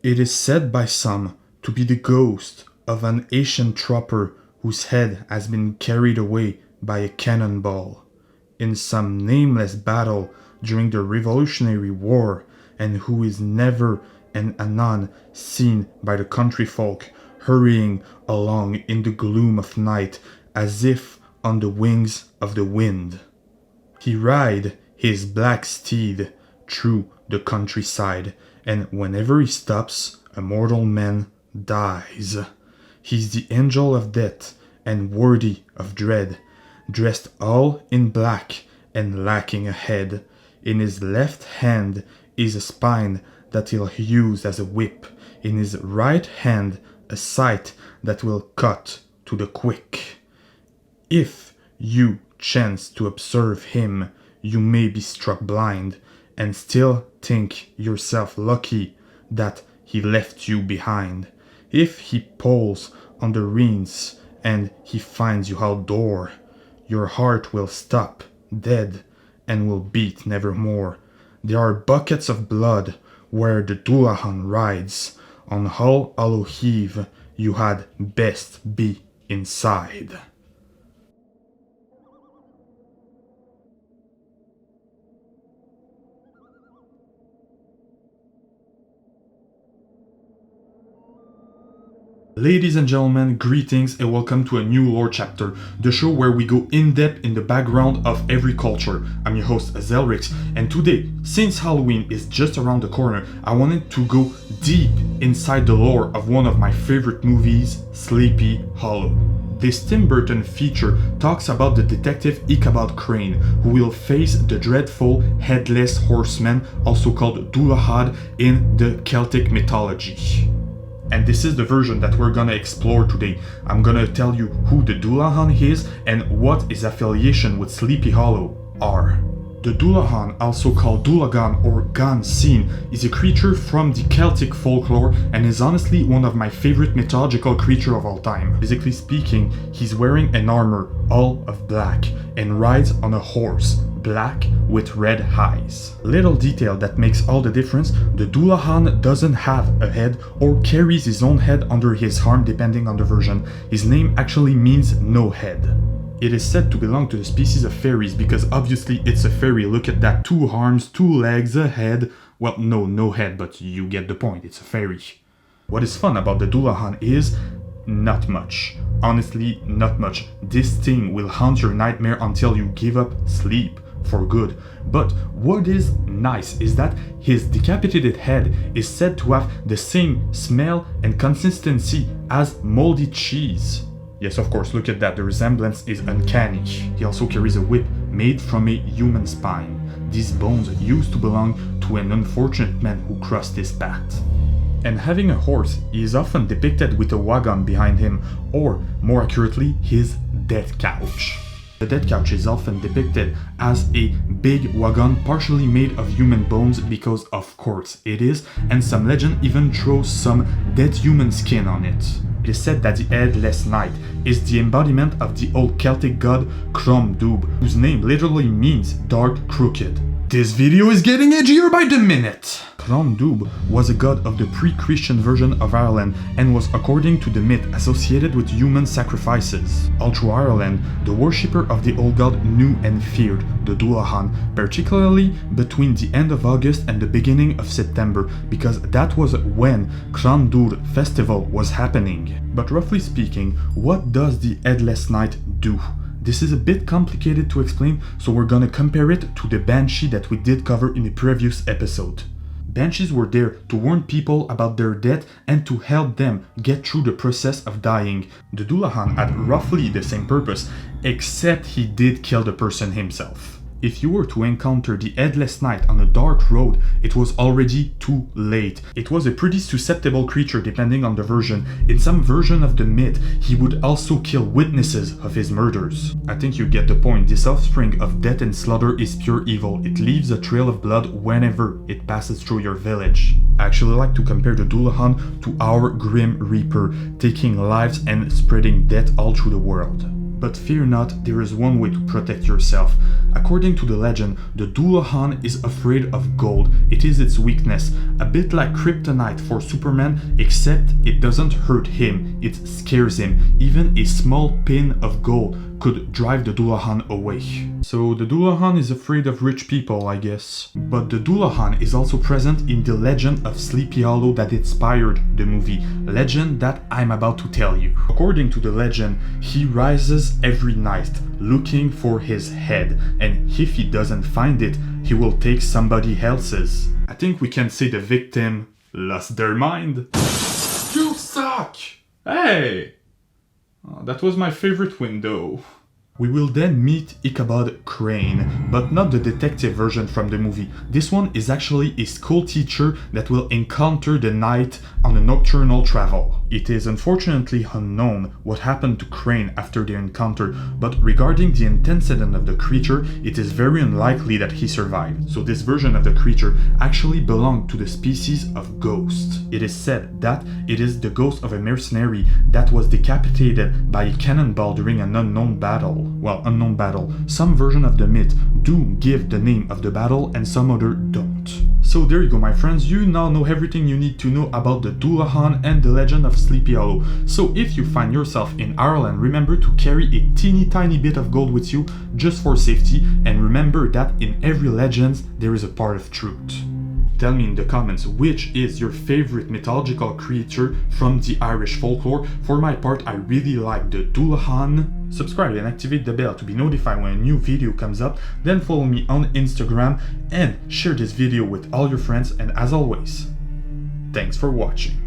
It is said by some to be the ghost of an ancient trooper whose head has been carried away by a cannonball in some nameless battle during the Revolutionary War, and who is never and anon seen by the country folk hurrying along in the gloom of night as if on the wings of the wind. He ride his black steed through the countryside, and whenever he stops, a mortal man dies. He's the angel of death and worthy of dread, dressed all in black and lacking a head. In his left hand is a spine that he'll use as a whip. In his right hand a scythe that will cut to the quick. If you chance to observe him, you may be struck blind and still think yourself lucky that he left you behind. If he pulls on the reins and he finds you outdoor, your heart will stop dead and will beat nevermore. There are buckets of blood where the Dullahan rides. On Hull Hollow Eve you had best be inside. Ladies and gentlemen, greetings and welcome to a new lore chapter, the show where we go in depth in the background of every culture. I'm your host Zelrix, and today, since Halloween is just around the corner, I wanted to go deep inside the lore of one of my favorite movies, Sleepy Hollow. This Tim Burton feature talks about the detective Ichabod Crane, who will face the dreadful Headless Horseman, also called Dullahad in the Celtic mythology. And this is the version that we're gonna explore today. I'm gonna tell you who the Dullahan is and what his affiliation with Sleepy Hollow are. The Dullahan, also called Dullagan or Gan Sin, is a creature from the Celtic folklore and is honestly one of my favorite mythological creatures of all time. Physically speaking, he's wearing an armor all of black and rides on a horse, black with red eyes. Little detail that makes all the difference, the Dullahan doesn't have a head or carries his own head under his arm depending on the version. His name actually means no head. It is said to belong to the species of fairies because obviously it's a fairy. Look at that, 2 arms, 2 legs, a head. Well, no head, but you get the point, it's a fairy. What is fun about the Dullahan is not much. Honestly, not much. This thing will haunt your nightmare until you give up sleep for good. But what is nice is that his decapitated head is said to have the same smell and consistency as moldy cheese. Yes, of course, look at that, the resemblance is uncanny. He also carries a whip made from a human spine. These bones used to belong to an unfortunate man who crossed his path. And having a horse, he is often depicted with a wagon behind him, or more accurately, his death couch. The death couch is often depicted as a big wagon partially made of human bones because of course it is, and some legend even throws some dead human skin on it. It is said that the Headless Knight is the embodiment of the old Celtic god Crom Dubh, whose name literally means dark crooked. This video is getting edgier by the minute! Crom Dubh was a god of the pre-Christian version of Ireland and was, according to the myth, associated with human sacrifices. All through Ireland, the worshipper of the old god knew and feared the Dullahan, particularly between the end of August and the beginning of September, because that was when Crom Dubh festival was happening. But roughly speaking, what does the Headless Knight do? This is a bit complicated to explain, so we're gonna compare it to the Banshee that we did cover in a previous episode. Banshees were there to warn people about their death and to help them get through the process of dying. The Dullahan had roughly the same purpose, except he did kill the person himself. If you were to encounter the Headless Knight on a dark road, it was already too late. It was a pretty susceptible creature depending on the version. In some version of the myth, he would also kill witnesses of his murders. I think you get the point. This offspring of death and slaughter is pure evil. It leaves a trail of blood whenever it passes through your village. I actually like to compare the Dullahan to our Grim Reaper, taking lives and spreading death all through the world. But fear not, there is one way to protect yourself. According to the legend, the Dullahan is afraid of gold. It is its weakness, a bit like kryptonite for Superman, except it doesn't hurt him, it scares him. Even a small pin of gold could drive the Dullahan away. So the Dullahan is afraid of rich people, I guess. But the Dullahan is also present in the legend of Sleepy Hollow that inspired the movie, legend that I'm about to tell you. According to the legend, he rises every night looking for his head, and if he doesn't find it, he will take somebody else's. I think we can say the victim lost their mind. You suck! Hey! Oh, that was my favorite window. We will then meet Ichabod Crane, but not the detective version from the movie. This one is actually a school teacher that will encounter the knight on a nocturnal travel. It is unfortunately unknown what happened to Crane after their encounter, but regarding the antecedent of the creature, it is very unlikely that he survived. So this version of the creature actually belonged to the species of ghost. It is said that it is the ghost of a mercenary that was decapitated by a cannonball during an unknown battle. Well, unknown battle. Some version of the myth do give the name of the battle and some other don't. So there you go, my friends, you now know everything you need to know about the Dullahan and the legend of Sleepy Hollow. So if you find yourself in Ireland, remember to carry a teeny tiny bit of gold with you just for safety, and remember that in every legend there is a part of truth. Tell me in the comments which is your favorite mythological creature from the Irish folklore. For my part, I really like the Dullahan. Subscribe and activate the bell to be notified when a new video comes up. Then follow me on Instagram and share this video with all your friends. And as always, thanks for watching.